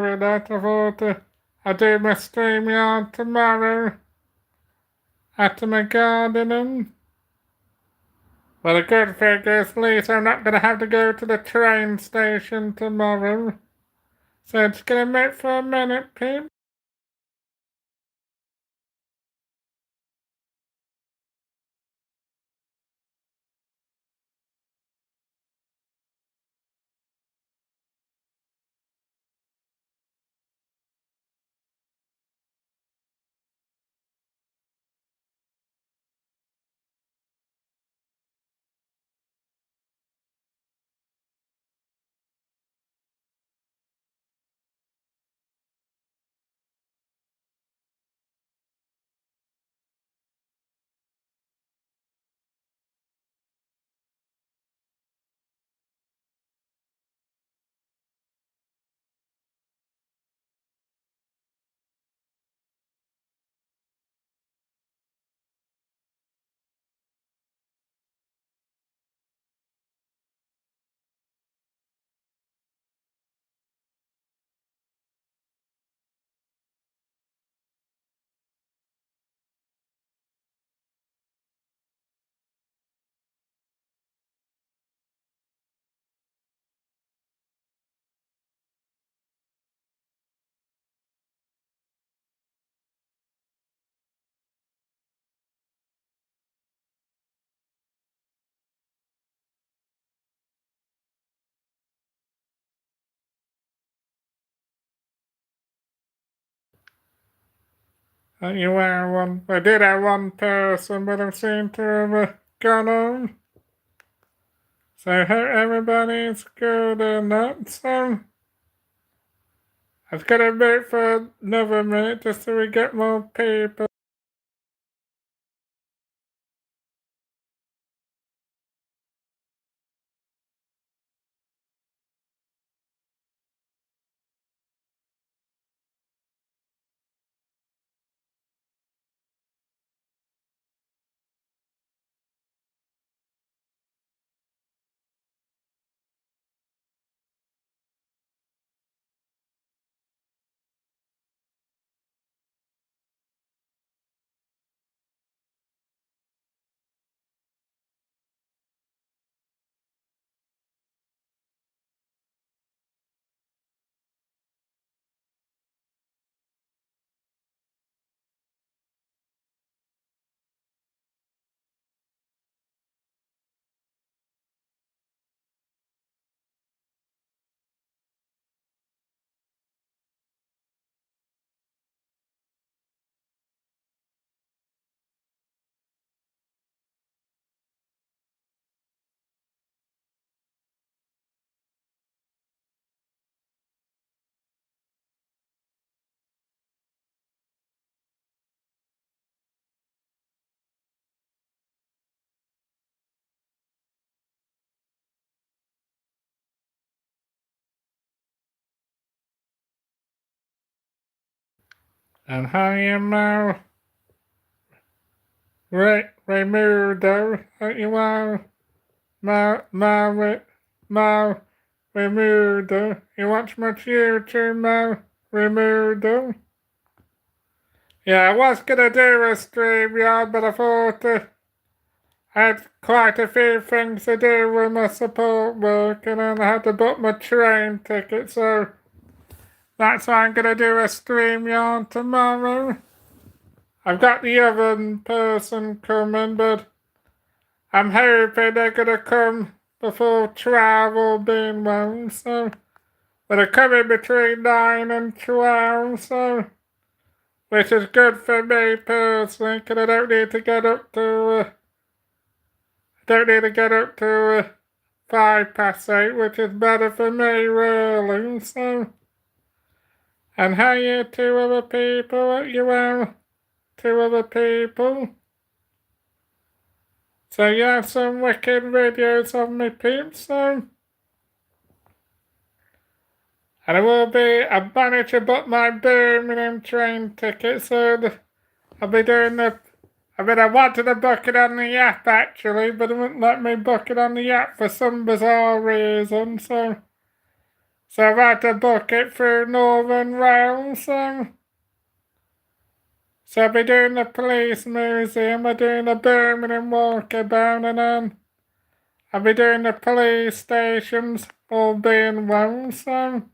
that I thought I'd do my StreamYard tomorrow after my gardening. Well, the good thing is, at least I'm not going to have to go to the train station tomorrow. So just going to wait for a minute, Pip. You are one. I did have one person, but I seem to have gone home. So hope everybody's good and that. So I've got to wait for another minute just so we get more people. And how you now? Raimundo, you are Raimundo. You watch much YouTube, Raimundo? Yeah, I was gonna do a StreamYard, but I thought I had quite a few things to do with my support work, and then I had to book my train ticket, so that's why I'm gonna do a StreamYard tomorrow. I've got the other person coming, but I'm hoping they're gonna come before travel being well, so they're coming between 9 and 12, so which is good for me personally, because I don't need to get up to 8:05, which is better for me really, so. And how you two other people, you are two other people? So you have some wicked videos of me peeps, so. And I will be, I've managed to book my Birmingham train ticket, so I'll be doing I wanted to book it on the app actually, but it wouldn't let me book it on the app for some bizarre reason, so So I've had to book it through Northern Rail, so I'll be doing the police museum, I'll be doing the Birmingham walkabout, and then I'll be doing the police stations, all being well, so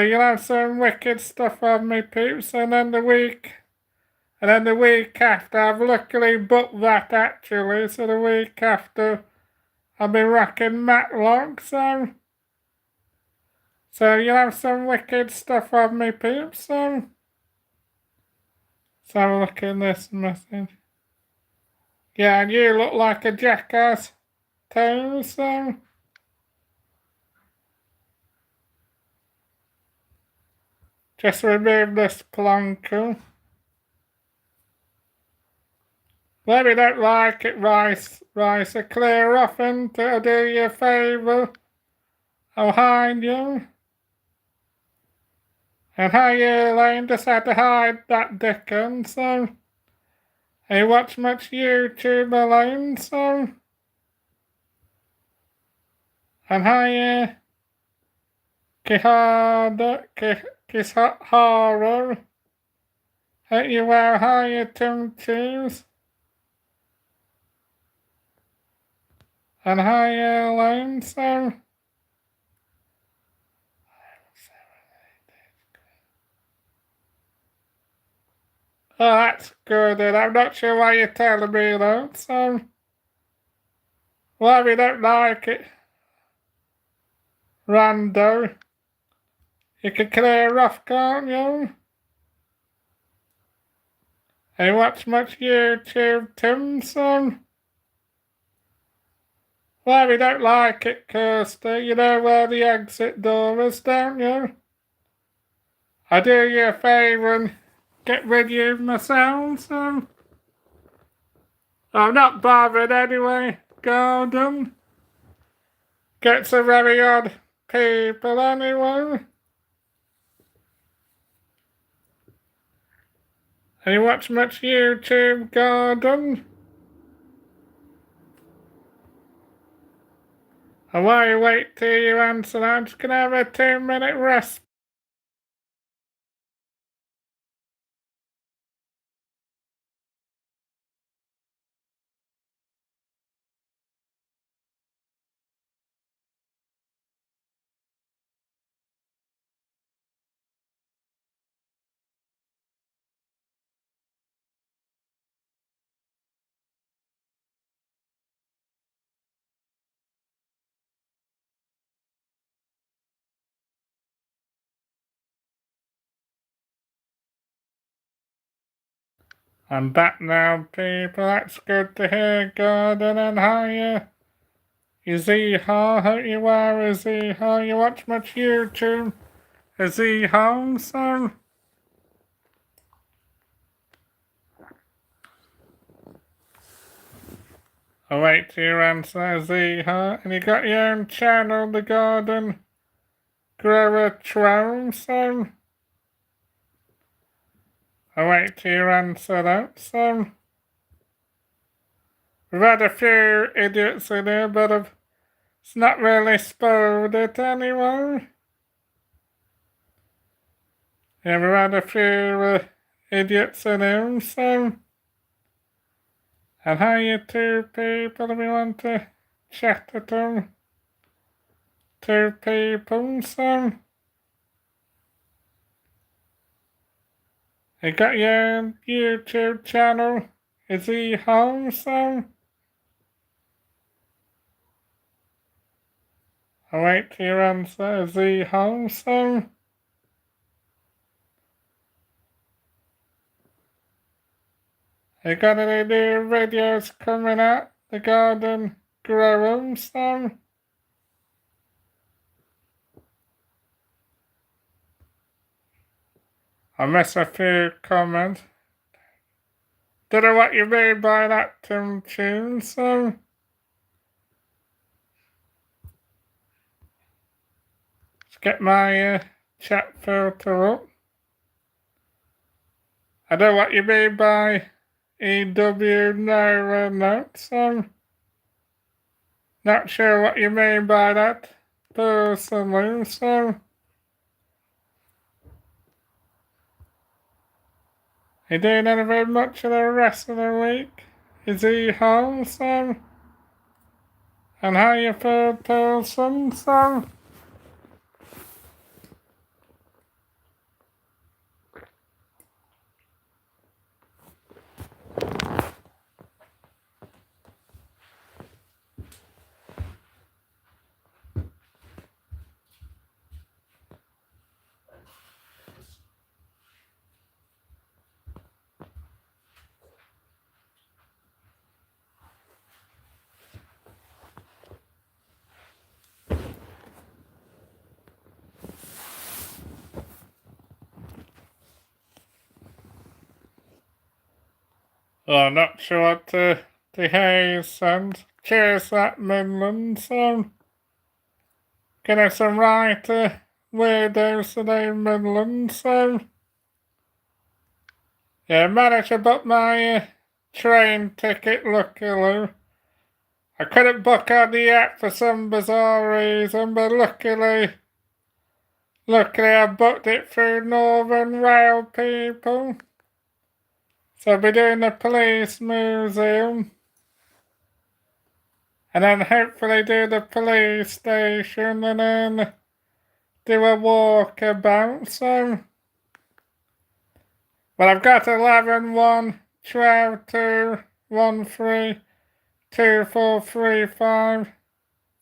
you'll have some wicked stuff on me, peeps, and then the week after, I've luckily booked that actually, so the week after I'll be rocking Matlock, so you'll have some wicked stuff on me, peeps, so let's have a look at this message. Yeah, and you look like a jackass too, so just remove this plonker. Maybe don't like it, Rice, so clear off and it'll do you a favour. I'll hide you. And how you, Elaine, just had to hide that Dickon, so you watch much YouTube, Elaine, so and how you Kihara, hate you wear how you tongue cheese. And how you, Elaine, so oh, that's good, and I'm not sure why you're telling me that, so well, if you don't like it, Rando, you can clear off, can't you? And you watch much YouTube, Tim, so well, if you don't like it, Kirsty, you know where the exit door is, don't you? I do you a favour and get rid of you myself, so I'm not bothered anyway, Gordon. Gets a very odd people anyway. And you watch much YouTube, Gordon? And while you wait till you answer, I'm just gonna have a 2-minute rest. I'm back now, people. That's good to hear, Gordon. And how you Z-Haw? Hope you are a Z-Haw. You watch much YouTube? A Z-Haw, so? I'll wait till you answer, Z-Haw. And you got your own channel, The Garden Grower Twelve, so? I'll wait till you answer that, so? We've had a few idiots in here, but it's not really spoiled it anyway. Yeah, we've had a few idiots in here, so. And how you two people if you want to chat at them? Two people, so. You got your YouTube channel? Is he home, so? I'll wait till you answer. Is he home, so? You got any new videos coming out? The Garden Grow so? I missed a few comments. Don't know what you mean by that, Tim Tune, so? Let's get my chat filter up. I know what you mean by EW no, so. Not sure what you mean by that, personally, so. You doing anything much of the rest of the week? Is he home, Sam? And how you feel, person, Sam? I'm not sure what to hear, Sam. Cheers, that Midland, Sam. Getting some right weirdos today, Midland, Sam. Yeah, managed to book my train ticket, luckily. I couldn't book on the app for some bizarre reason, but luckily I booked it through Northern Rail people. So I'll be doing the police museum. And then hopefully do the police station and then do a walkabout, so. Well, I've got 11, 1, 12, 2, 1, 3, 2, 4, 3, 5,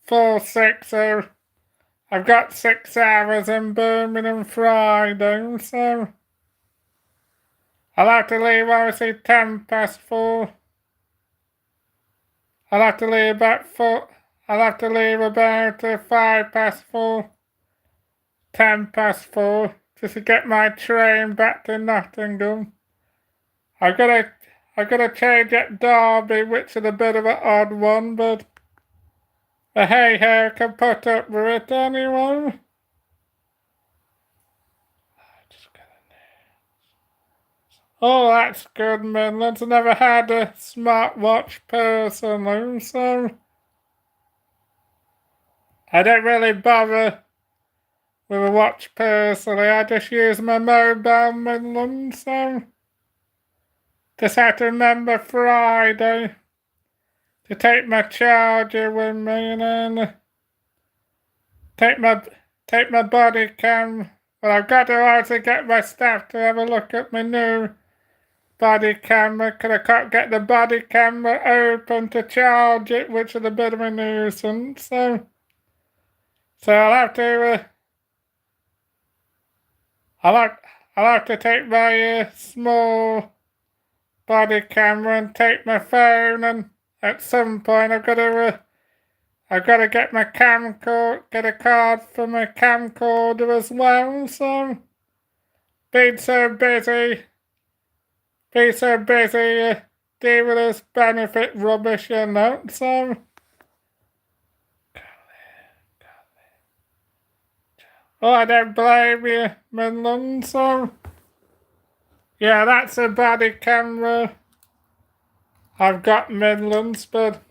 4, 6, so I've got 6 hours in Birmingham Friday, so I'll have to leave obviously 4:10. I'll have to leave about 4. I'll have to leave about 4:05, 4:10, just to get my train back to Nottingham. I've got to change at Derby, which is a bit of an odd one, but hey ho, can put up with it anyway. Oh, that's good, Midlands. I never had a smartwatch personally, so I don't really bother with a watch personally. I just use my mobile, Midlands, so just have to remember Friday to take my charger with me and then take my body cam. Well, I've got to also get my staff to have a look at my new body camera, because I can't get the body camera open to charge it, which is a bit of a nuisance, so I'll have to I'll have to take my small body camera and take my phone, and at some point I've got to get my camcorder, get a card for my camcorder as well, so been so busy dealing with this benefit rubbish, you know, so. Oh, I don't blame you, Midland, so. Yeah, that's a body camera. I've got Midlands, but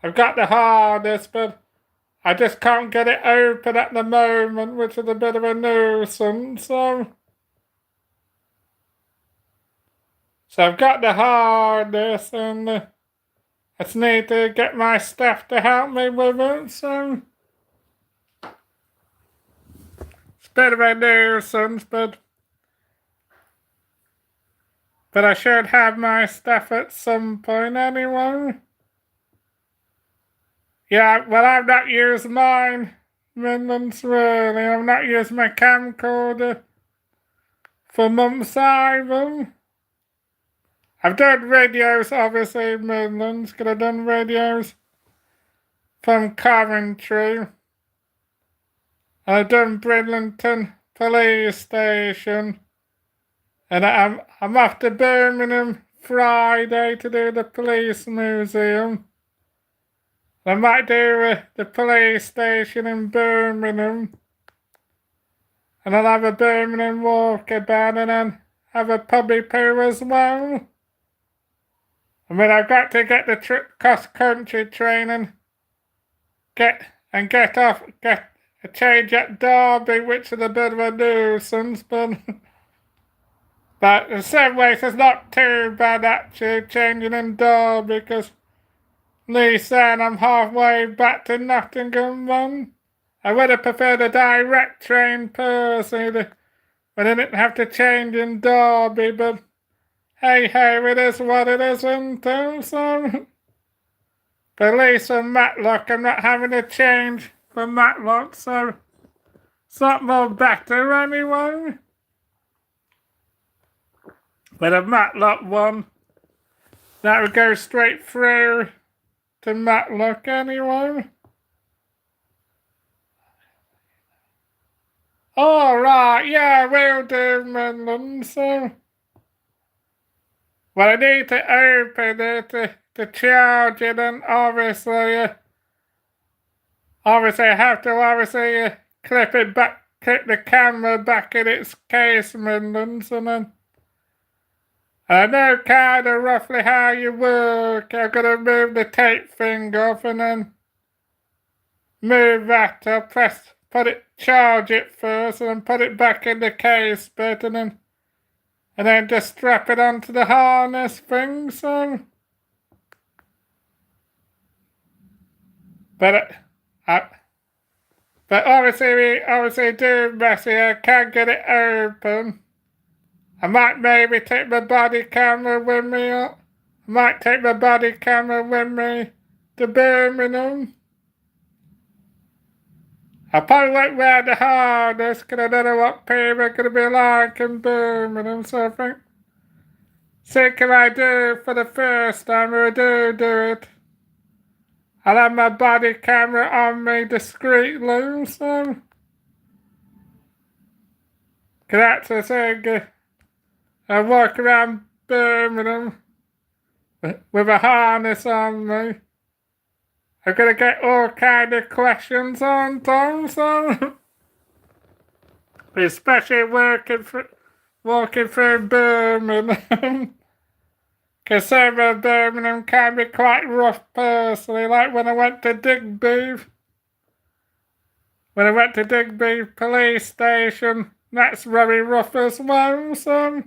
I've got the hardest, but I just can't get it open at the moment, which is a bit of a nuisance, so. So I've got the hardest, and I just need to get my staff to help me with it, so. It's a bit of a nuisance, but I should have my staff at some point anyway. Yeah, well, I've not used mine, Midlands, really. I've not used my camcorder for months either. I've done videos, obviously, Midlands, because I've done videos from Coventry. And I've done Bridlington Police Station. And I'm off to Birmingham Friday to do the police museum. I might do the police station in Birmingham. And I'll have a Birmingham walkabout and then have a puppy poo as well. I mean, I've got to get the cross-country training get a change at Derby, which is a bit of a nuisance, but in some ways it's not too bad actually changing in Derby, because Lee saying I'm halfway back to Nottingham then. I would have preferred a direct train personally, but I didn't have to change in Derby, but hey, it is what it is, isn't it? So, but at least from Matlock, I'm not having to change from Matlock, so it's not more better anyway. But a Matlock one, that would go straight through to Matlock anyway. Alright, yeah, will do, Midland, so. Well, I need to open it to charge it, and obviously I have to clip it back, clip the camera back in its case, Midlands, and then I know kind of roughly how you work. I've got to move the tape thing off and then move that. Charge it first, and then put it back in the case bit, and then just strap it onto the harness thing. So, but but obviously we obviously do messy. I can't get it open. I might maybe take my body camera with me. I might take my body camera with me to Birmingham. I probably won't wear the harness because I don't know what people are going to be like in Birmingham. So I think if I do for the first time, if I do it, I'll have my body camera on me discreetly. So, because that's the thing. I walk around Birmingham with a harness on me. I'm gonna get all kind of questions on Tom, so especially walking through Birmingham. Because some of Birmingham can be quite rough personally, like when I went to Digby. When I went to Digby police station, that's very rough as well, so.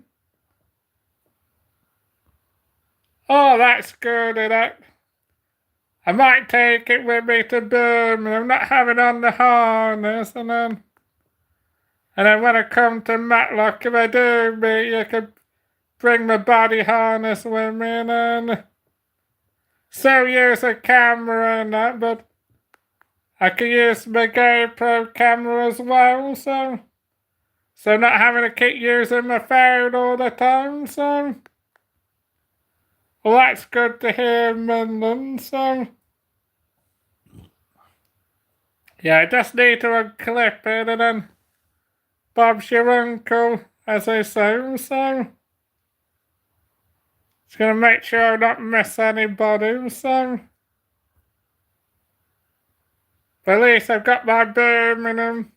Oh, that's good, that. I might take it with me to Birmingham, not having on the harness, and then when I come to Matlock, if I do meet you, can bring my body harness with me, and then still use a camera and that, but I can use my GoPro camera as well, so not having to keep using my phone all the time, so. Well, that's good to hear, Midland, so. Yeah, I just need to unclip it, and then Bob's your uncle, as they say, so. Just gonna make sure I don't miss anybody, so. But at least I've got my Birmingham.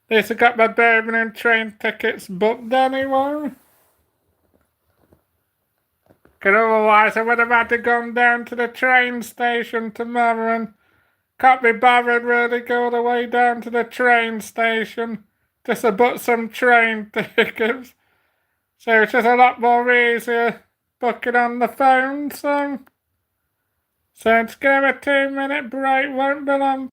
At least I've got my Birmingham train tickets booked anyway. Because otherwise I would have had to go down to the train station tomorrow, and can't be bothered really go all the way down to the train station just to book some train tickets. So it's just a lot more easier booking on the phone, so. So it's gonna have a 2-minute break, won't be long.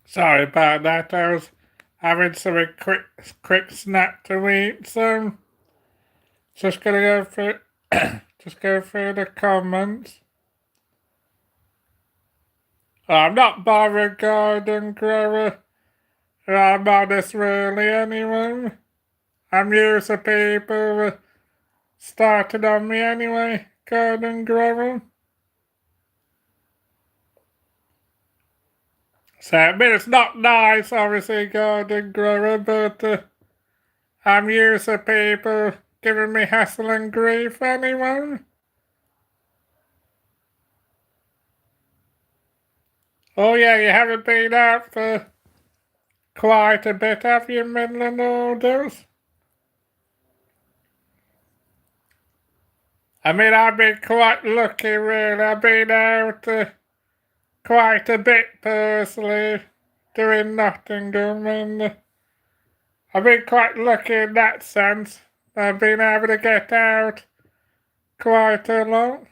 Sorry about that. I was having some quick snack to eat, so just gonna go through just go through the comments. I'm not bothered, garden grower. I'm honest really anyway. I'm used to people started on me anyway, garden grower. So I mean it's not nice obviously, garden grower, but I'm used to people giving me hassle and grief anyway. Oh yeah, you haven't been out for quite a bit, have you, Midland Orders? I mean, I've been quite lucky, really. I've been out quite a bit personally, doing Nottingham, and I've been quite lucky in that sense. I've been able to get out quite a lot.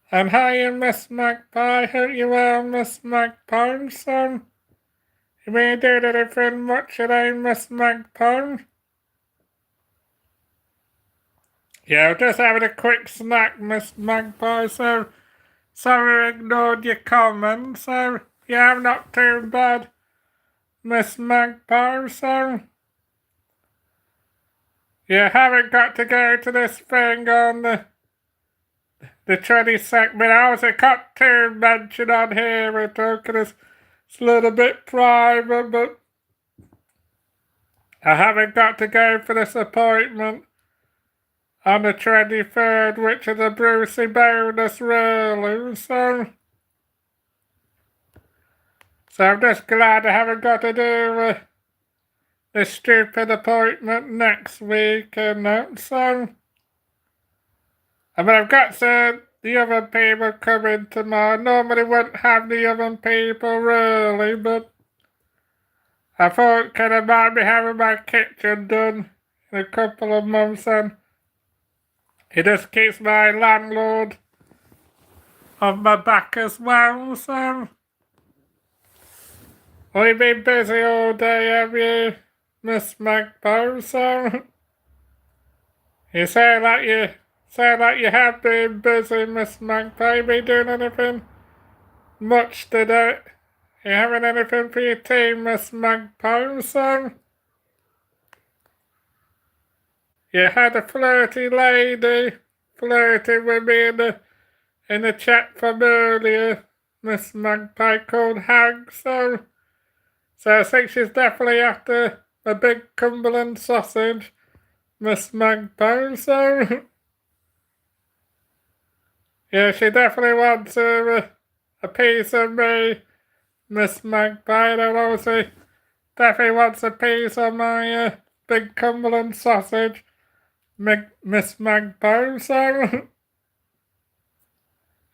And hiya, Miss Magpie. Hope you well, Miss Magpie, son. You been doing anything much today, Miss Magpie? Yeah, just having a quick snack, Miss Magpie, so sorry I ignored your comments, so yeah, I'm not too bad, Miss Magpie, so you haven't got to go to this thing on the 22nd, but I also got to mention on here, because it's a little bit private, but I haven't got to go for this appointment on the 23rd, which is a Brucey bonus, really, so I'm just glad I haven't got to do this stupid appointment next week and that, so I mean, I've got the other people coming tomorrow. Normally wouldn't have the other people, really, but I thought, can I might be having my kitchen done in a couple of months, and it just keeps my landlord on my back as well, so. Well, you've been busy all day, have you, Miss Magpie, so. You say like you have been busy, Miss Magpie. Been doing anything much today? You having anything for your team, Miss Magpie, so? You had a flirty lady flirting with me in the chat from earlier, Miss Magpie, called Hag, so I think she's definitely after a big Cumberland sausage, Miss Magpie, so yeah, she definitely wants a piece of me, Miss Magpie, and obviously definitely wants a piece of my big Cumberland sausage, Miss Magpie, so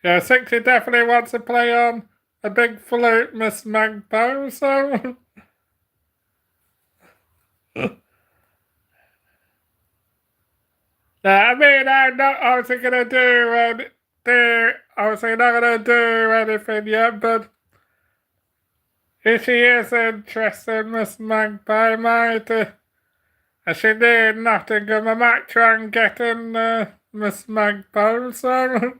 yeah, I think she definitely wants to play on a big flute, Miss Magpie, so I mean, I'm not obviously gonna obviously not gonna do anything yet, but if she is interested, Miss Magpie might, and she did Nottingham, I might try and get in Miss Magpie, so.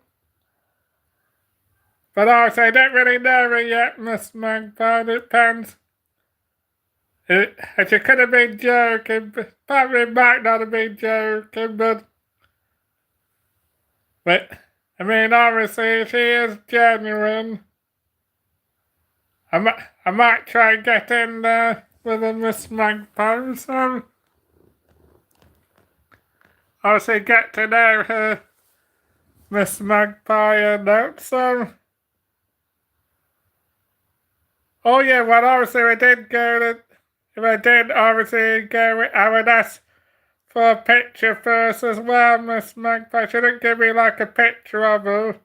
But obviously I don't really know her yet, Miss Magpie, it depends. And she could have been joking, but probably might not have been joking, but I mean, obviously, she is genuine. I might try and get in there with a Miss Magpie, so obviously get to know her, Miss Magpie, and that, so. Oh yeah, well, obviously, if I did obviously go, I would ask for a picture first as well, Miss Magpie. She didn't give me like a picture of her.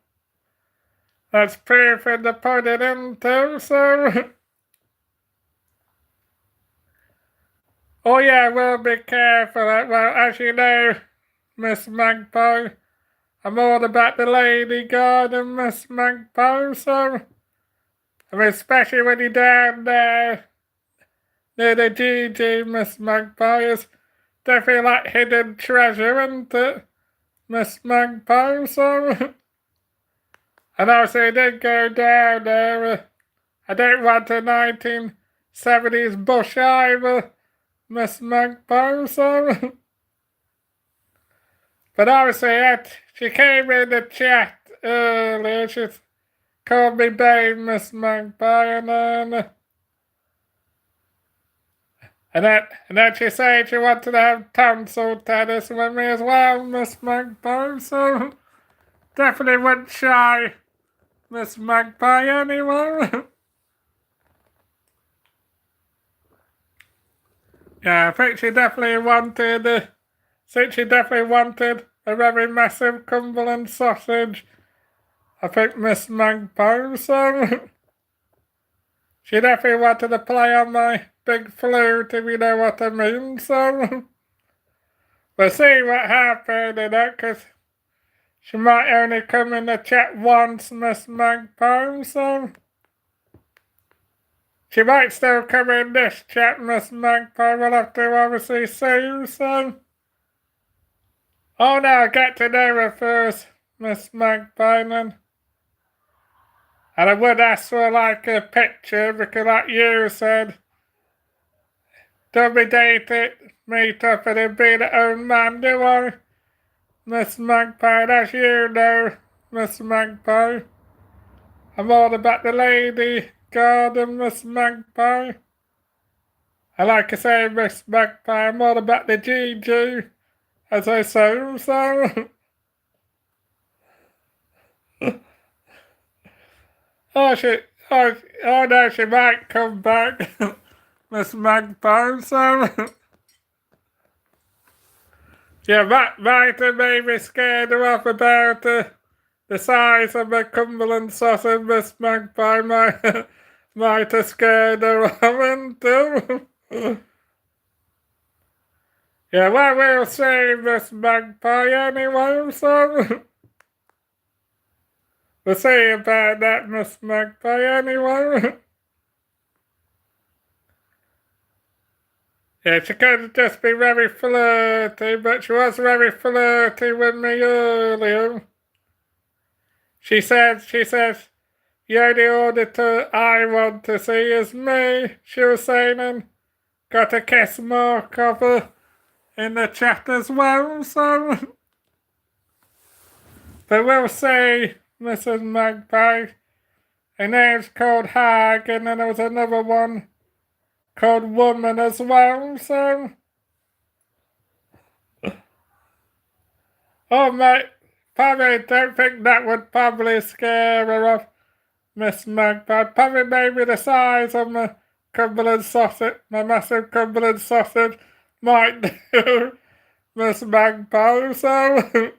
That's proof in the pudding into, so. Oh yeah, well, be careful. Well, as you know, Miss Magpie, I'm all about the lady garden, Miss Magpie, so I mean, especially when you're down there near the GG, Miss Magpie. It's definitely like hidden treasure, isn't it, Miss Magpie? So, and obviously I did go down there. I don't want a 1970s bush either, Miss Magpie. So, but obviously she came in the chat earlier. She called me babe, Miss Magpie, and then she said she wanted to have tonsil tennis with me as well, Miss Magpie. So definitely wasn't shy, Miss Magpie, anyway. Yeah, I think she definitely wanted. A very massive Cumberland sausage. I think Miss Magpie. So she definitely wanted to play on my big flute, if you know what I mean. So we'll see what happens, because she might only come in the chat once, Miss Magpie. So she might still come in this chat, Miss Magpie. We'll have to obviously see. So, oh no, get to know her first, Miss Magpie. And I would ask for like a picture, because like you said, don't be dating, meet up and then be the own man, do I? Miss Magpie, as you know, Miss Magpie. I'm all about the lady garden, Miss Magpie. I like to say, Miss Magpie, I'm all about the GG, as I say, so. oh, oh no, she might come back, Miss Magpie, so. yeah, might have made me scared her off about the size of my Cumberland sausage, Miss Magpie. Might have scared her off, too. yeah, well, we'll see, Miss Magpie, anyway, so. we'll see about that, Miss Magpie, anyway. yeah, she could just be very flirty, but she was very flirty with me earlier. She says, the only auditor I want to see is me, she was saying, and got a kiss mark of her in the chat as well, so. but we'll see, Mrs. Magpie. Her name's called Hag, and then there was another one called Woman as well, so. oh, mate, probably don't think that would probably scare her off, Miss Magpie. Probably maybe the size of my Cumberland sausage, my massive Cumberland sausage, might do, Miss Magpie, so.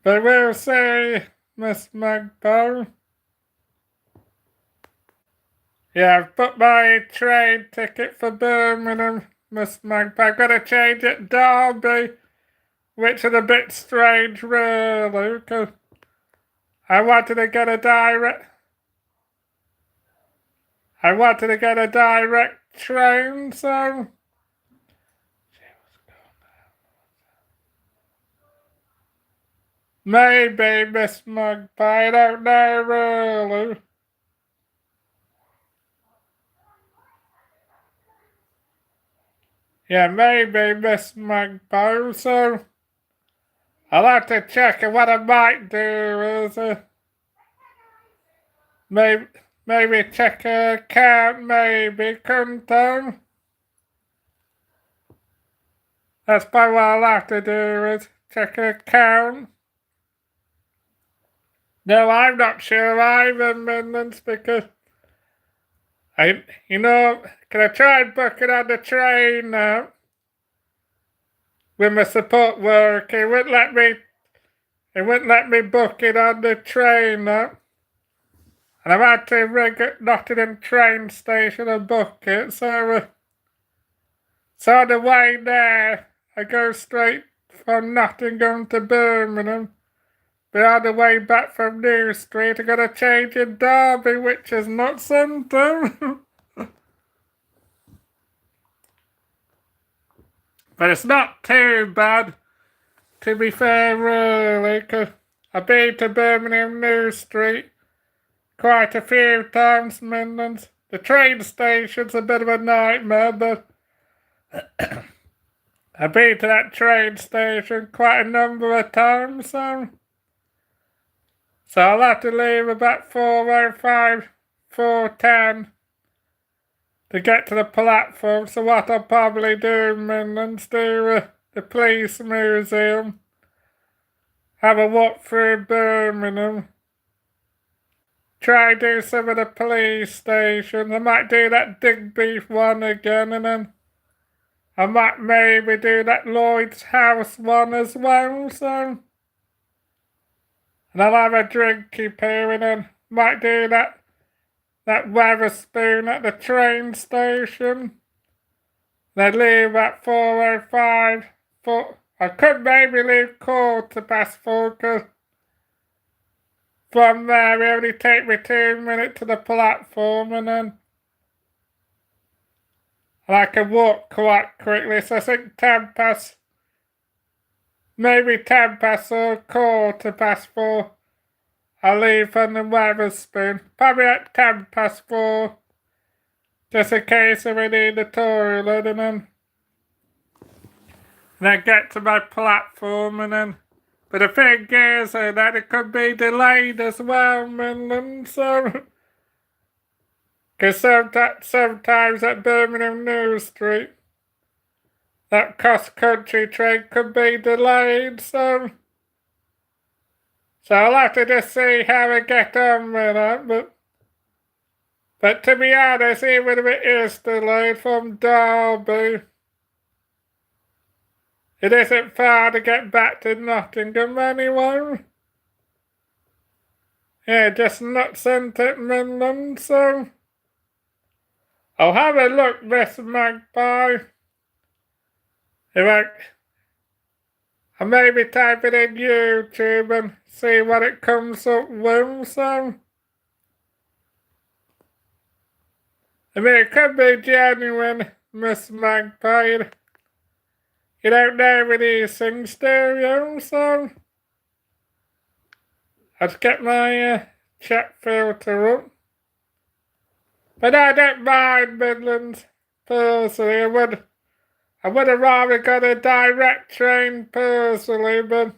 but we'll see, Miss Magpie. Yeah, I've booked my train ticket for Birmingham, Miss Magpie. I've got to change it Derby, which is a bit strange, really, because I wanted to get a direct train, so. Maybe, Miss Magpie, I don't know, really. Yeah, maybe, Miss Magpie, so. I'll have to check, and what I might do is, maybe check her account, maybe, couldn't I? That's probably what I'll have to do is check her account. No, I'm not sure either, Midlands, because can I try and book it on the train now? With my support work, it wouldn't let me book it on the train now. And I've had to ring at Nottingham train station and book it, so on the way there, I go straight from Nottingham to Birmingham, be on the way back from New Street. I got a change in Derby, which is not something. But it's not too bad, to be fair, really, 'cause I've been to Birmingham New Street quite a few times, Midlands. The train station's a bit of a nightmare, but I've been to that train station quite a number of times, so I'll have to leave about 4:05, 4:10 to get to the platform. So what I'll probably do, Midlands, do the police museum, have a walk through Birmingham, try do some of the police stations. I might do that Digby one again, and then I might maybe do that Lloyd's House one as well, so. And I'll have a drinky poo, and then might do that Weatherspoon at the train station. Then leave at 4:05. I could maybe leave 4:15, because from there it only take me 2 minutes to the platform, and I can walk quite quickly. So I think 10 past, maybe 10 past or 4:15. I'll leave from the Weatherspoon, probably at 10 past 4, just in case if I need the toilet, and then get to my platform, and then. But the thing is that it could be delayed as well, Midland, so. Because sometimes at Birmingham New Street, that cross-country train could be delayed, so I'll have to just see how I get on with that, but to be honest, even if it is delayed from Derby, it isn't far to get back to Nottingham anyway. Yeah, just nuts into Midland, so. I'll have a look, Miss Magpie. If I maybe type it in YouTube and see what it comes up with, so. I mean, it could be genuine, Miss Magpie. You don't know with these things, do you? So. Let's get my chat filter up. But I don't mind Midlands, personally. I would have rather got a direct train, personally, but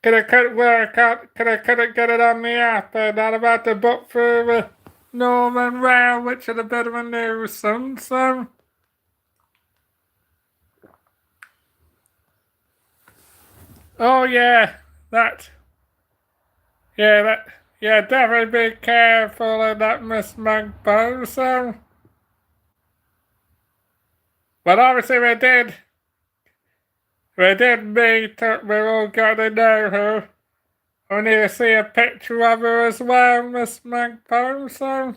I couldn't work out, I couldn't get it on the app, and I'd have had to book through Northern Rail, which is a bit of a nuisance, so. Oh yeah, definitely be careful of that, Miss Magpie, so. But obviously we did meet up, we all got to know her. I need to see a picture of her as well, Miss Magpie, so.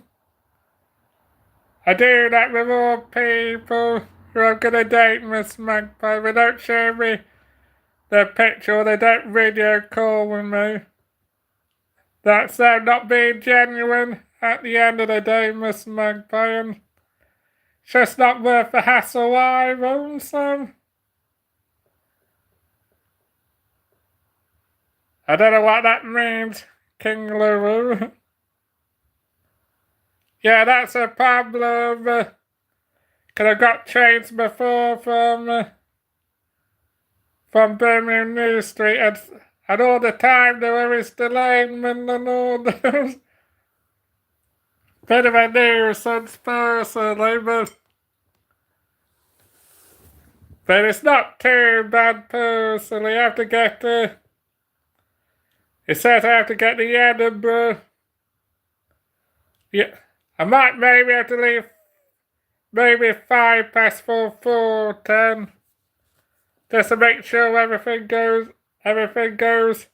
I do that with all people who I'm gonna date, Miss Magpie. They don't show me their picture, or they don't video call with me. That's them not being genuine at the end of the day, Miss Magpie, and it's just not worth the hassle either, so. I don't know what that means, King Louis. Yeah, that's a problem, because I got trains before from Birmingham New Street, and all the time there was delayment and all those. Bit of a nuisance, personally, but it's not too bad, personally. I have to get it says I have to get to Edinburgh. Yeah, I might maybe have to leave maybe 4:05, 4:10, just to make sure everything goes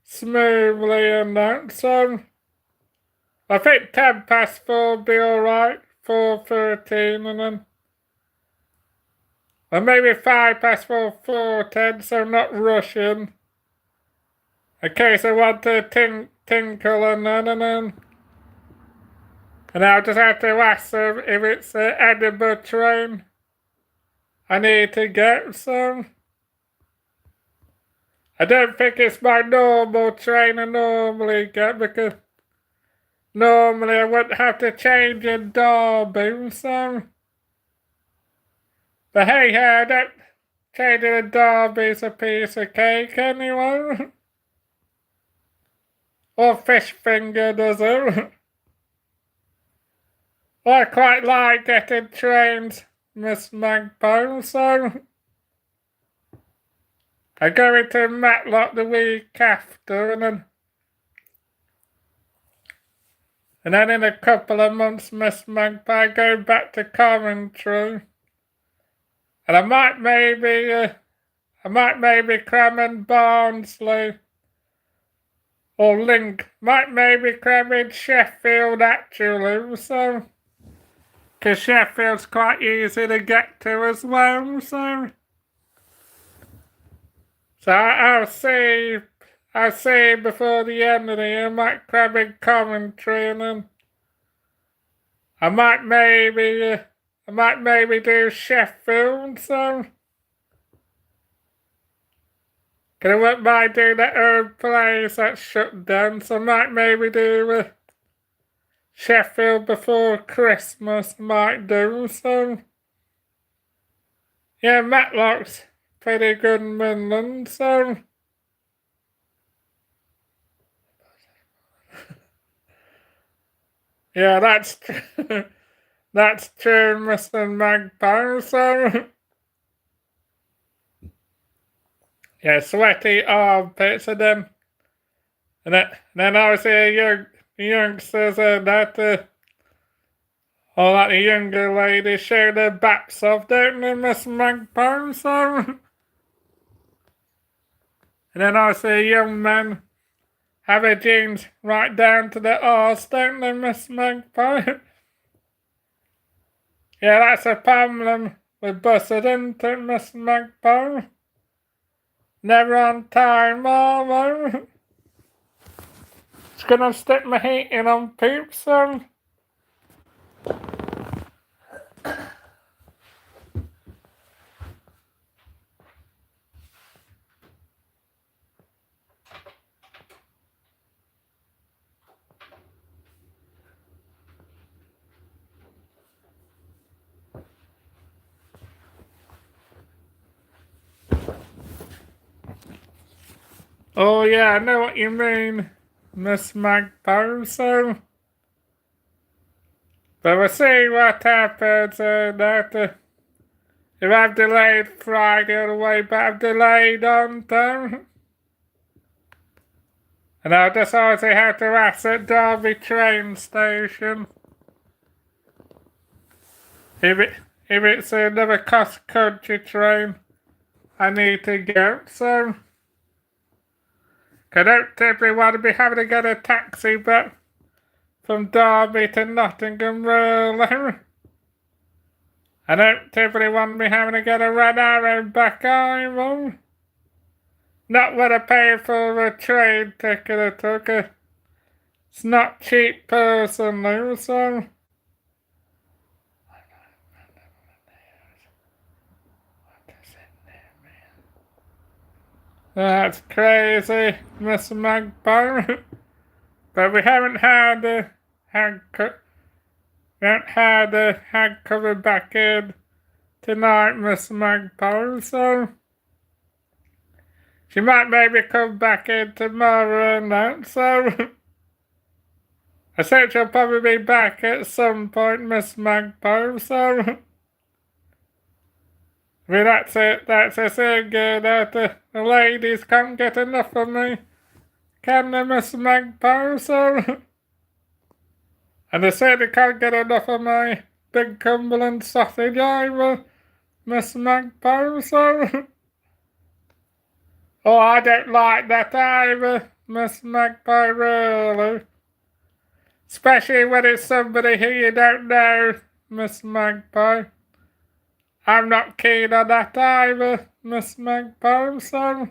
smoothly and that, so. I think 4:10 will be alright, 4:13, and then. Or maybe 4:05, 4:10, so not rushing. in case I want to tinkle and I'll just have to ask them if it's an edible train I need to get some. I don't think it's my normal train I normally get because normally I wouldn't have to change a Derby, so. But hey, I don't changing a Derby's a piece of cake anyway. Or fish finger does it. I quite like getting trains, Miss Magpie, so I go into Matlock the week after and then in a couple of months, Miss Magpie, go back to Coventry. And I might maybe cram in Barnsley or Link. Might maybe cram in Sheffield actually, so. Because Sheffield's quite easy to get to as well, so. So I'll see before the end of the year. I might cram in Coventry and then I might maybe do Sheffield, so. Because I wouldn't mind doing that old place that's shut down, so I might maybe do Sheffield before Christmas, might do, so. Yeah, Matlock's pretty good in Midland, so. Yeah, that's true. That's true, Mr. Magpie, so. Yeah, sweaty armpits, and then obviously youngsters and that, all that the younger ladies show their backs off, don't they, Miss Magpie, so. And then obviously young men have their jeans right down to the arse, don't they, Miss Magpie? Yeah, that's a problem with buses, isn't it, Miss Magpie? Never on time, are we? Just gonna stick my heating on, peeps, so. Oh yeah, I know what you mean, Miss Magpie, so. But we'll see what happens, if I've delayed Friday all the way, but I've delayed on time. And I'll just obviously have to ask at Derby train station if it's another cross-country train I need to get, so. I don't typically want to be having to get a taxi back from Derby to Nottingham, really. I don't typically want to be having to get a red arrow back either. Not when I pay for a train ticket I took. It's not cheap personally, so. That's crazy, Miss Magpie. But we haven't had a hand coming back in tonight, Miss Magpie, so. She might maybe come back in tomorrow and that, so. I think she'll probably be back at some point, Miss Magpie, so. I mean, that's a thing, that the ladies can't get enough of me. Can they, Miss Magpie, so? And they certainly can't get enough of my big Cumberland sausage either, Miss Magpie, so. Oh, I don't like that either, Miss Magpie, really. Especially when it's somebody who you don't know, Miss Magpie. I'm not keen on that either, Miss Magpie, so.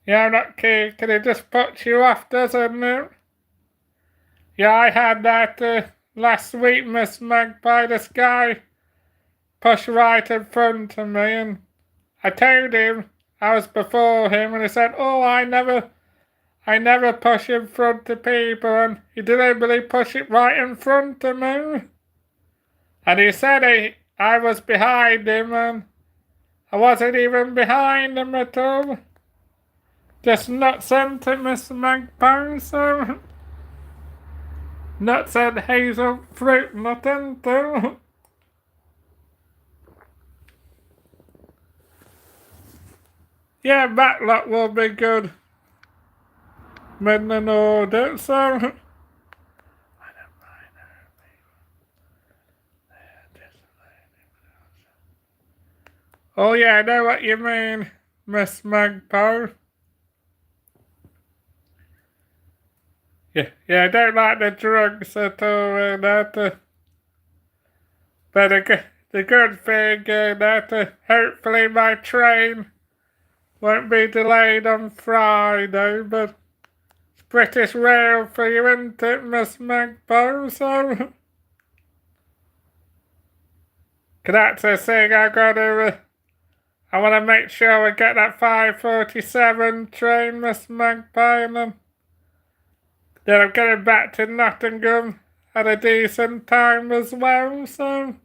Yeah, I'm not keen. Can it just put you off, doesn't it? Yeah, I had that last week, Miss Magpie. This guy pushed right in front of me, and I told him I was before him, and he said, "Oh, I never push in front of people," and he deliberately pushed it right in front of me. And he said I was behind him, and I wasn't even behind him at all. Just nuts into Mr. Magpie, so nuts and hazel fruit, nothing too. Yeah, Matlock will be good. Midland audit, so. Oh yeah, I know what you mean, Miss Magpie. Yeah, I don't like the drugs at all, that. But the good thing that hopefully my train won't be delayed on Friday, but it's British Rail for you, isn't it, Miss Magpie? So, that's the thing I gotta, I want to make sure we get that 5:47 train, Miss Magpie, and then I'm getting back to Nottingham at a decent time as well, so.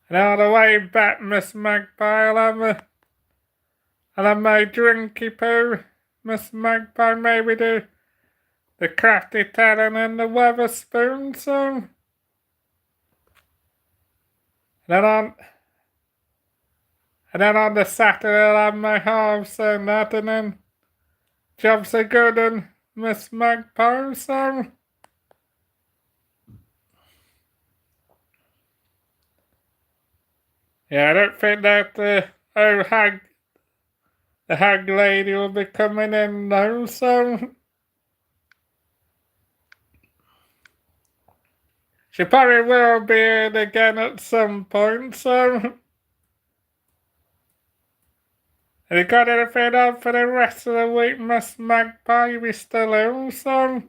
And on the way back, Miss Magpie, I'll have my drinky poo, Miss Magpie, maybe do the crafty talon and the Weatherspoon, so. And then on, and then on the Saturday I'll have my halves and that, and then jobs are good and Miss Magpie, so. Yeah, I don't think that oh the hag lady will be coming in though, so. She probably will be in again at some point, so. Have you got anything on for the rest of the week, Miss Magpie? We still ill, so.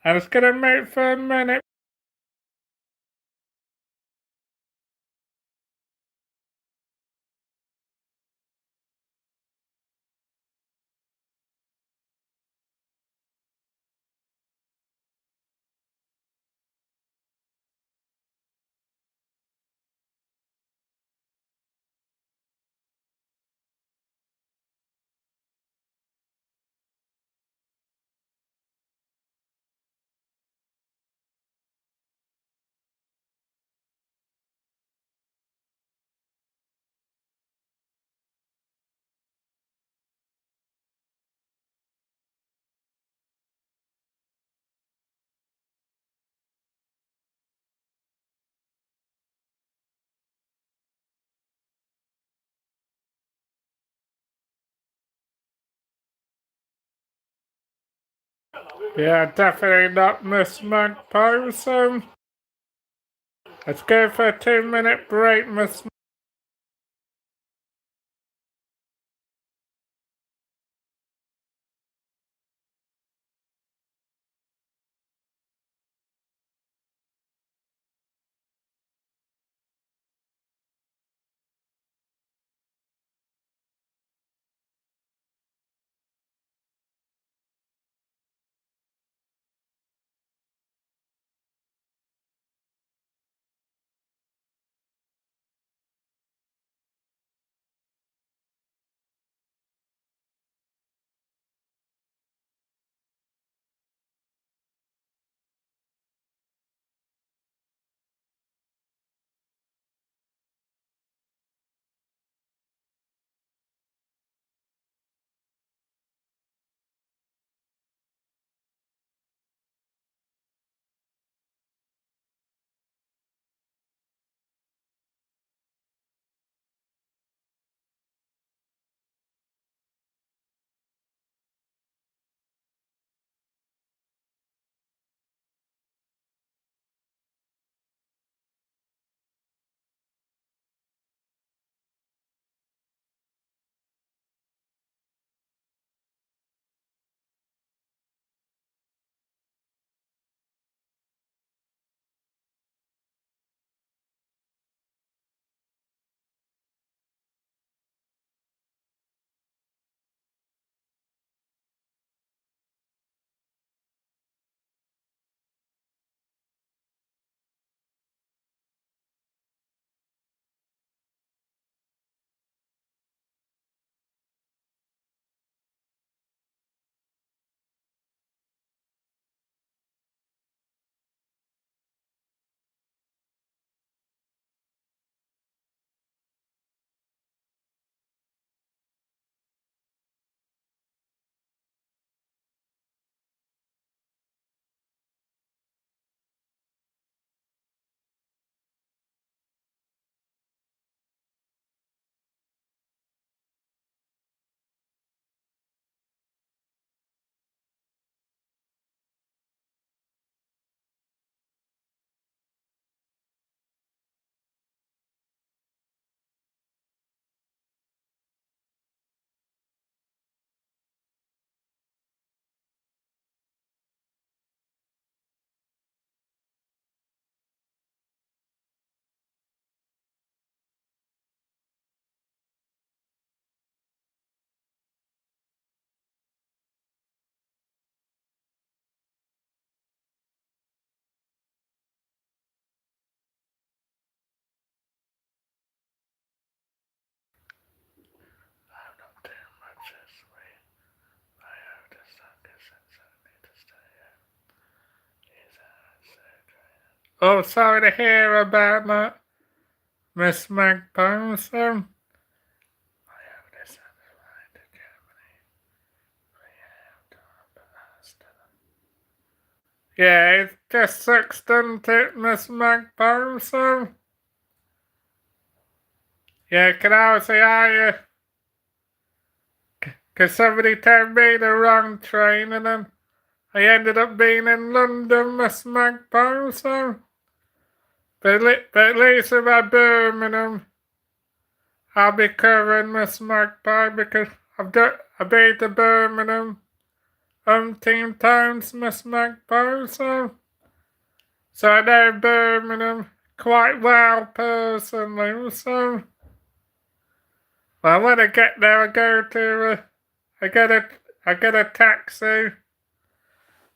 I was gonna mute for a minute. Yeah, definitely not Miss Magpie, so. Let's go for a 2-minute break, Miss Oh, sorry to hear about that, Miss Magpie. So, yeah, it just sucks, doesn't it, Miss Magpie? So, yeah, can I say I, cause somebody told me the wrong train and then I ended up being in London, Miss Magpie. So, but at least if I Birmingham, I'll be covering Miss Magpie because I've been to Birmingham umpteen times, Miss Magpie. So I know Birmingham quite well personally. So, well, when I get there, I get a taxi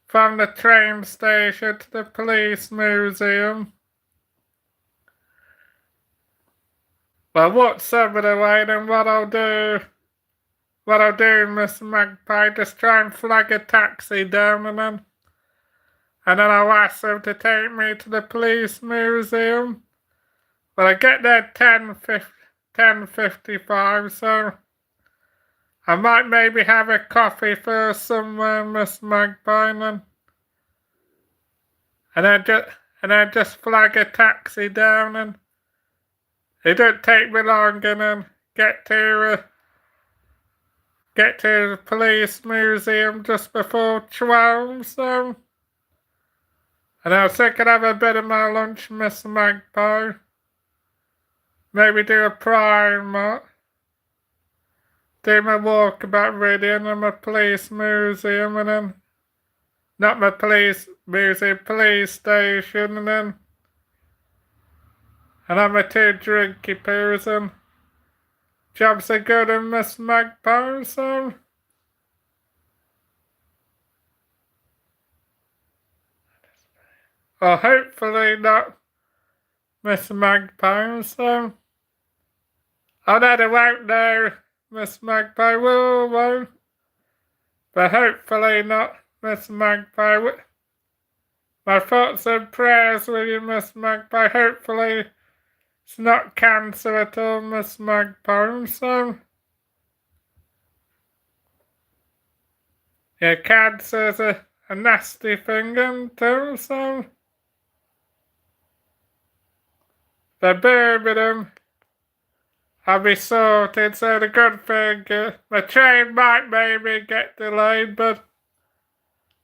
from the train station to the police museum. Well, what's some of the way, then what I'll do, Miss Magpie, just try and flag a taxi down and then I'll ask them to take me to the police museum. Well, I get there 10:55, so I might maybe have a coffee first somewhere, Miss Magpie, and then just flag a taxi down, and it don't take me long, and then get to the police museum just before 12. So, and I was thinking I'd have a bit of my lunch, Miss Magpie. Maybe do a Primark. Do my walkabout really, and then my police museum, and then not my police museum, police station, and then have my two drinky poos, and jobs are good in Miss Magpie. So, well, hopefully not Miss Magpie. So, I know they won't know Miss Magpie will, but hopefully not Miss Magpie. My thoughts and prayers with you, Miss Magpie. Hopefully it's not cancer at all, Miss Magpie. So, yeah, cancer's a nasty thing, too. So, the Birmingham, I'll be sorted. So the good thing, my train might maybe get delayed, but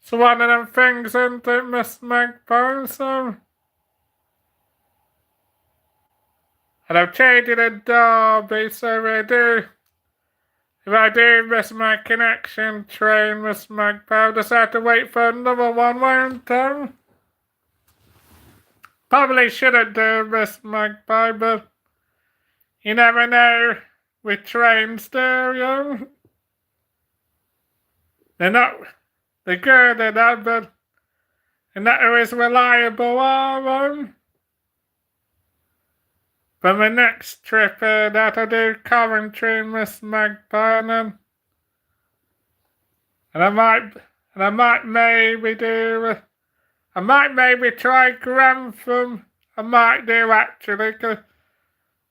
it's one of them things, isn't it, Miss Magpie? So, and I'm changing in Derby, so if I do miss my connection train, Miss Magpie, I'll just have to wait for another one, won't I? Probably shouldn't do, Miss Magpie, but you never know with trains, do you? They're good enough, but they're not always reliable, are they? For my next trip, that'll do Coventry, Miss Magpie, and I might maybe try Grantham. I might do actually, 'cause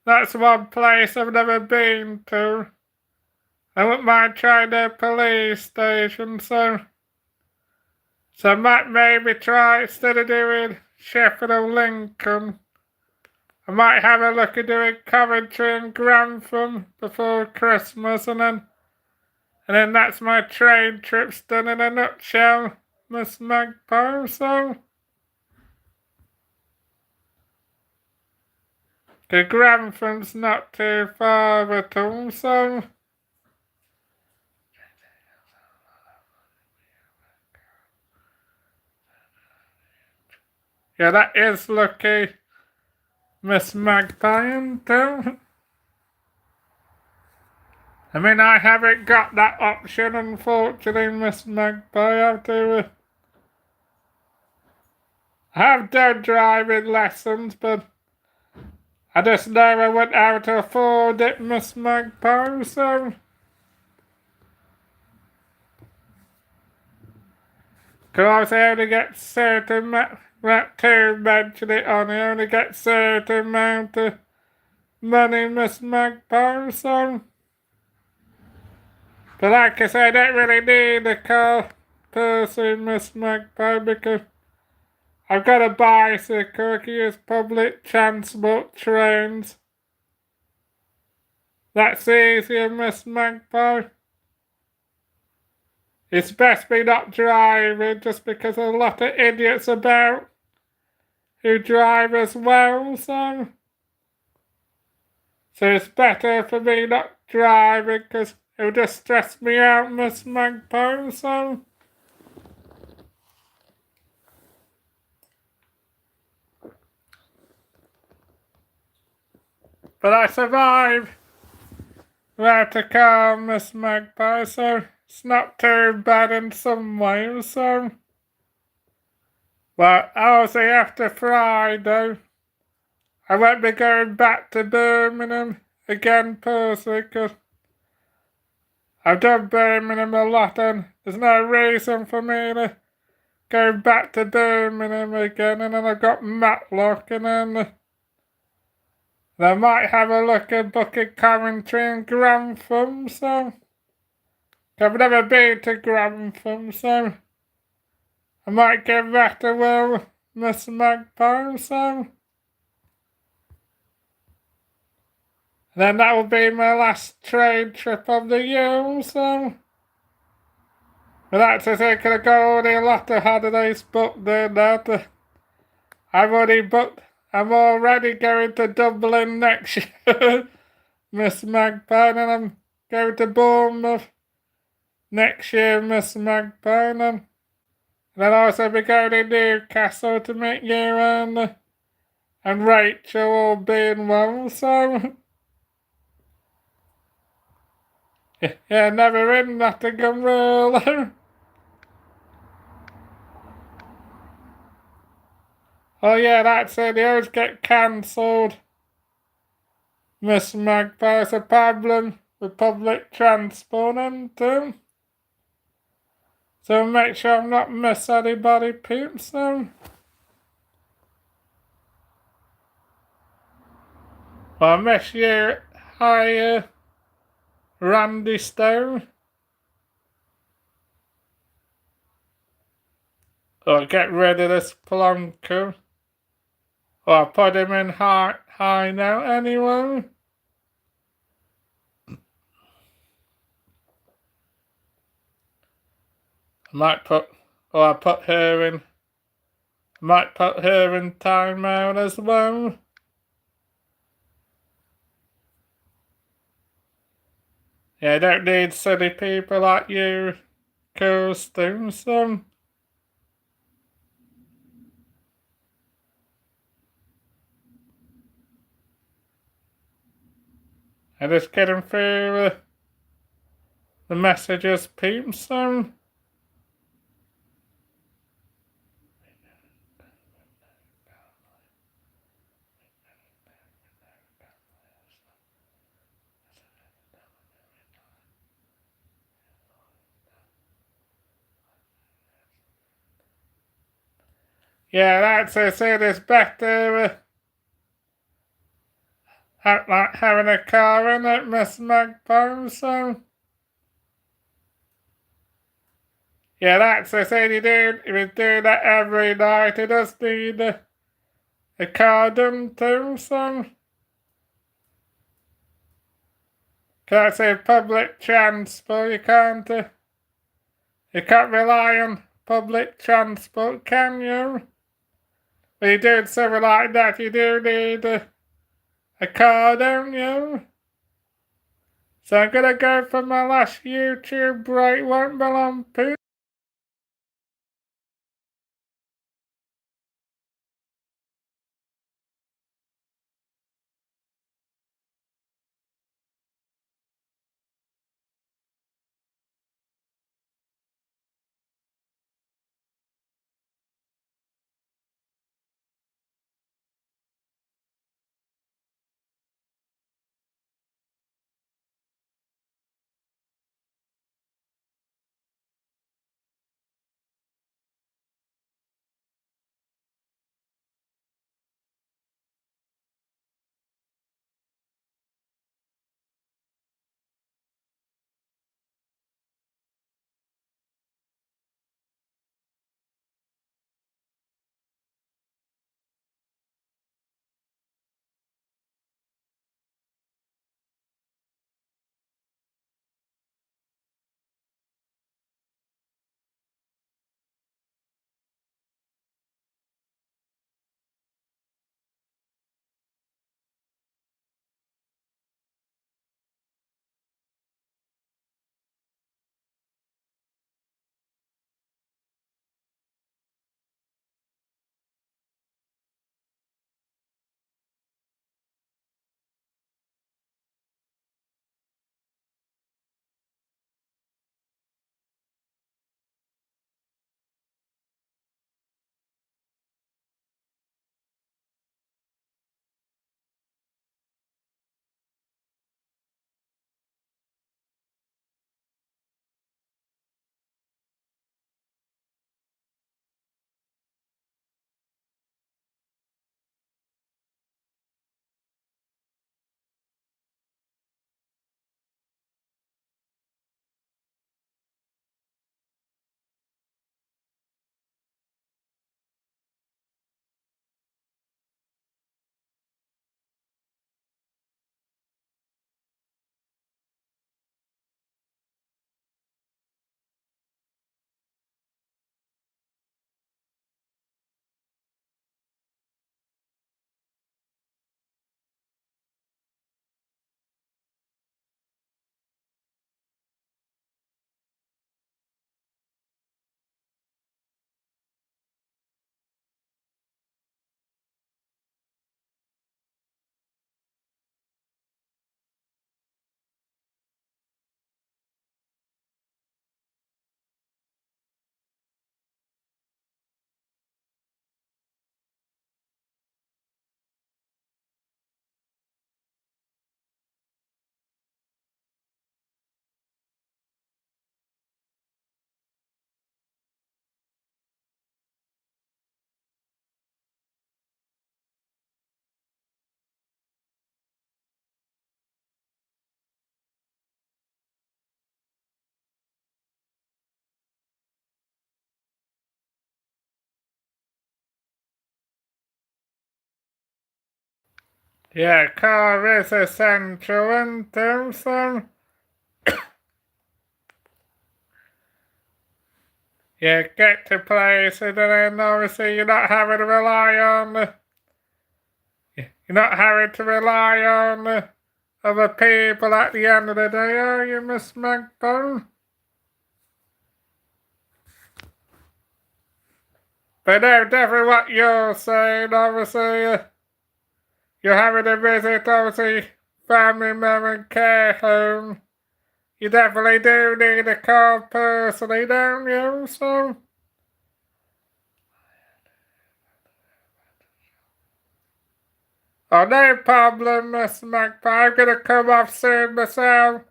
that's one place I've never been to. I wouldn't mind trying their police station, so I might maybe try, instead of doing Sheffield or Lincoln, I might have a look at doing Coventry and Grantham before Christmas, and then that's my train trips done in a nutshell, Miss Magpie. So, the Grantham's not too far at all, so. Yeah, that is lucky, Miss Magpie, too. I mean, I haven't got that option, unfortunately, Miss Magpie. I have done driving lessons, but I just never went out to afford it, Miss Magpie, so. Because I only get certain That to mention it on, you only get certain amount of money, Miss Magpie, so. But like I said, I don't really need a car person, Miss Magpie, because I've got a bicycle, I can use public transport, trains. That's easier, Miss Magpie. It's best me not driving just because there's a lot of idiots about who drive as well, so. So it's better for me not driving because it'll just stress me out, Miss Magpie, so. But I survived without a car, Miss Magpie, so it's not too bad in some ways, so. But obviously after Friday, I won't be going back to Birmingham again personally, because I've done Birmingham a lot and there's no reason for me to go back to Birmingham again, and then I've got Matlock, and then I might have a look at booking Coventry and Grantham, so. I've never been to Grantham, so I might give that a whirl, Miss Magpie, so. Then that will be my last train trip of the year, so. But that's I think I've got already a lot of holidays booked in that. I've already booked, I'm already going to Dublin next year, Miss Magpie, and I'm going to Bournemouth next year, Miss Magpie, and then I'll also be going to Newcastle to meet you and Rachel all being well, so. Yeah, never in Nottingham, really. Oh yeah, that's it, they always get cancelled. Miss Magpie, it's a problem with public transport and so make sure I'm not miss anybody, peeps, so. Well, I miss you, hi, Randy Stone. Or get rid of this plonker. Or put him in high now anyway. I might put, or I put her in, might put her in timeout as well. Yeah, I don't need silly people like you, Kirsten, so. I'm just getting through the messages, peeps, so. Yeah, that's it, so it's better like having a car in it, Miss Magpie, so. Yeah, that's it, so you do that every night, it does need a car done too, so. Can't say public transport, you can't rely on public transport, can you? When you're doing something like that, you do need a car, don't you? So I'm gonna go for my last YouTube break, won't be long, peeps. Yeah, car is essential in terms of you get to places and then obviously you're not having to rely on other people at the end of the day, are you, Miss McBone? But no, definitely what you're saying, obviously, you're having to visit, obviously, family member and care home. You definitely do need a car personally, don't you? So, oh, no problem, Miss Magpie. I'm gonna come off soon myself,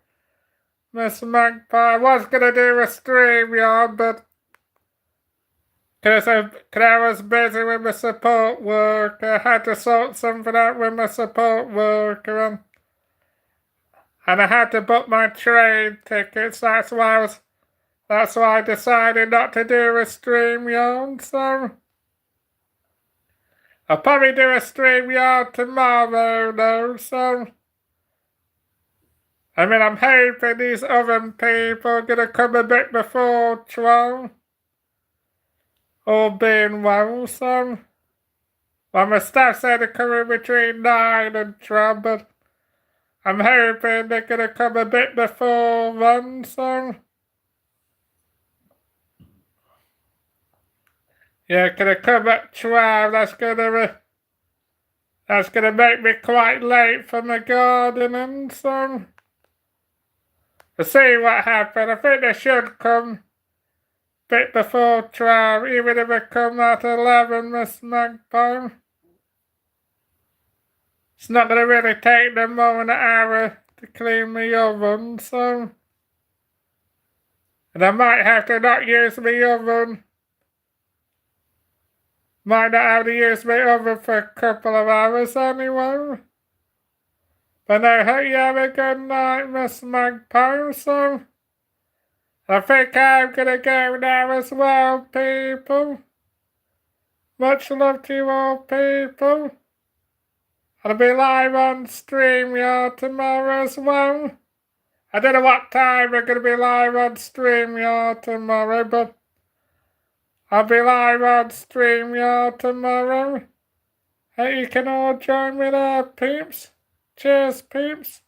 Miss Magpie. I was gonna do a StreamYard, but because I was busy with my support work, I had to sort something out with my support worker, and I had to book my train tickets. That's why I decided not to do a StreamYard. So I'll probably do a StreamYard tomorrow, though. So I mean, I'm hoping these other people are gonna come a bit before 12, all being well. So, well, my staff said they're coming between 9 and 12, but I'm hoping they're gonna come a bit before 1. So yeah, gonna come at 12. That's gonna make me quite late for my gardening. So we'll see what happens. I think they should come bit before 12, even if it come at 11, Miss Magpie. It's not going to really take them more than an hour to clean the oven, so. And I might have to not use my oven. Might not have to use my oven for a couple of hours anyway. But no, hope you have a good night, Miss Magpie, so. I think I'm gonna go now as well, people. Much love to you all, people. I'll be live on StreamYard tomorrow as well. I don't know what time we're going to be live on StreamYard tomorrow, but I'll be live on StreamYard tomorrow. Hey, you can all join me there, peeps. Cheers, peeps.